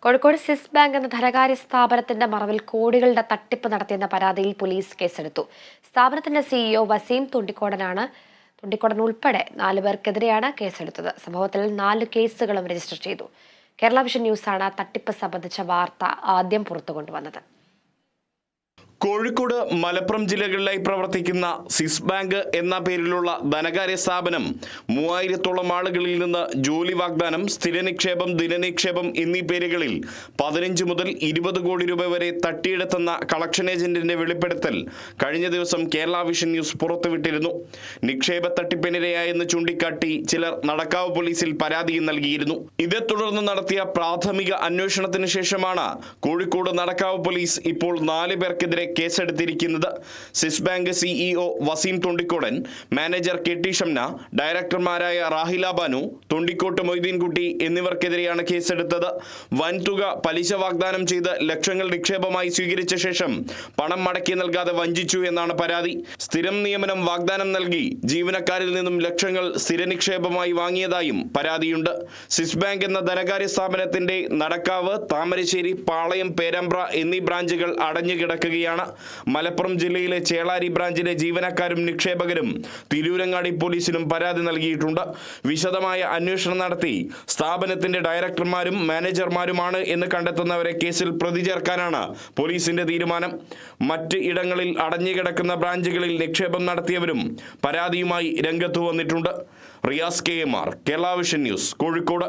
Kozhikode Swiss bank എന്ന ധനകാര്യ സ്ഥാപനത്തിന്റെ മറവിൽ കോടികളുടെ തട്ടിപ്പ് നടത്തിയെന്ന പരാതിയിൽ പോലീസ് കേസെടുത്തു. സ്ഥാപനത്തിന്റെ സിഇഒ വസീം തുണ്ടിക്കോടൻ ഉൾപ്പെടെ 4 പേർക്കെതിരെയാണ് കേസെടുത്തത്. സംഭവത്തിൽ 4 കേസുകളും രജിസ്റ്റർ ചെയ്തു. കേരള വിഷൻ ന്യൂസാണ് തട്ടിപ്പ് സംബന്ധിച്ച വാർത്ത ആദ്യം പുറത്തുകൊണ്ടുവന്നത്. കോഴിക്കോട്, മലപ്പുറം ജില്ലകളിലായി പ്രവർത്തിക്കുന്ന സ്വിസ് ബാങ്ക് എന്ന പേരിലുള്ള ധനകാര്യ സ്ഥാപനം 3000-ഓളം ആളുകളിൽ നിന്ന് ജോലി വാഗ്ദാനം, സ്ഥിര നിക്ഷേപം, ദിനനിക്ഷേപം എന്നീ പേരുകളിൽ 15 മുതൽ 20 കോടി രൂപ വരെ തട്ടിയെടുത്തെന്ന കളക്ഷൻ ഏജന്റിന്റെ വെളിപ്പെടുത്തൽ കഴിഞ്ഞ ദിവസം കേരള വിഷൻ ന്യൂസ് പുറത്തുവിട്ടിരുന്നു. നിക്ഷേപ തട്ടിപ്പിനിരയായെന്ന് ചൂണ്ടിക്കാട്ടി ചിലർ നടക്കാവ് പോലീസിൽ പരാതിയും നൽകിയിരുന്നു. ഇതേ തുടർന്ന് നടത്തിയ പ്രാഥമിക അന്വേഷണത്തിന് ശേഷമാണ് കോഴിക്കോട് നടക്കാവ് പോലീസ് ഇപ്പോൾ 4 പേർക്കെതിരെ കേസെടുത്തിരിക്കുന്നത്. Swiss bank CEO Waseem Thundikodan, manager K T. Shamna, ഡയറക്ടർമാരായ റാഹില ബാനു, തുണ്ടിക്കോട്ട് മൊയ്തീൻകുട്ടി എന്നിവർക്കെതിരെയാണ് കേസെടുത്തത്. വൻതുക പലിശ വാഗ്ദാനം ചെയ്ത് ലക്ഷങ്ങൾ നിക്ഷേപമായി സ്വീകരിച്ച ശേഷം പണം മടക്കി നൽകാതെ വഞ്ചിച്ചു എന്നാണ് പരാതി. സ്ഥിരം നിയമനം വാഗ്ദാനം നൽകി ജീവനക്കാരിൽ നിന്നും ലക്ഷങ്ങൾ സ്ഥിര നിക്ഷേപമായി വാങ്ങിയതായും പരാതിയുണ്ട്. സ്വിസ് ബാങ്ക് എന്ന ധനകാര്യ സ്ഥാപനത്തിന്റെ നടക്കാവ്, താമരശ്ശേരി, പാളയം, പേരാമ്പ്ര എന്നീ ബ്രാഞ്ചുകൾ അടഞ്ഞുകിടക്കുകയാണ്. മലപ്പുറം ജില്ലയിലെ ചേളാരി ബ്രാഞ്ചിലെ ജീവനക്കാരും നിക്ഷേപകരും തിരൂരങ്ങാടി പോലീസിനും പരാതി നൽകിയിട്ടുണ്ട്. വിശദമായ അന്വേഷണം നടത്തി സ്ഥാപനത്തിന്റെ ഡയറക്ടർമാരും മാനേജർമാരുമാണ് എന്ന് കണ്ടെത്തുന്നവരെ കേസിൽ പ്രതി ചേർക്കാനാണ് പോലീസിന്റെ തീരുമാനം. മറ്റ് ഇടങ്ങളിൽ അടഞ്ഞുകിടക്കുന്ന ബ്രാഞ്ചുകളിൽ നിക്ഷേപം നടത്തിയവരും പരാതിയുമായി രംഗത്ത് വന്നിട്ടുണ്ട്. Riyas KMR, Kerala vision news, Kozhikode.